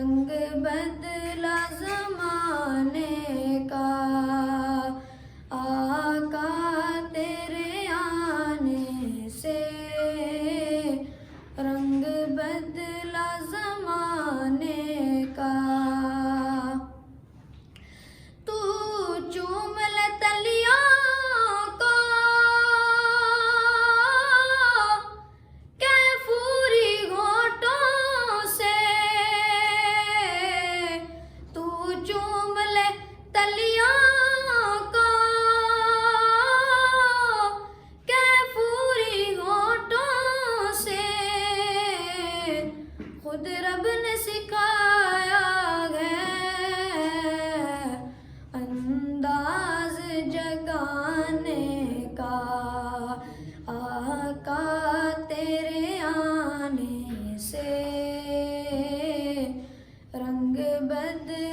रंग बदला ज़माने का, आका तेरे आने से रंग बदला ज़माने का। तू चूम ले तलियों को, कैफूरी होठों से, तू चूम ले तलियों को, कैफूरी होठों से। खुद रब ने सिखाया अंदाज जगाने का, आका तेरे आने से रंग बदल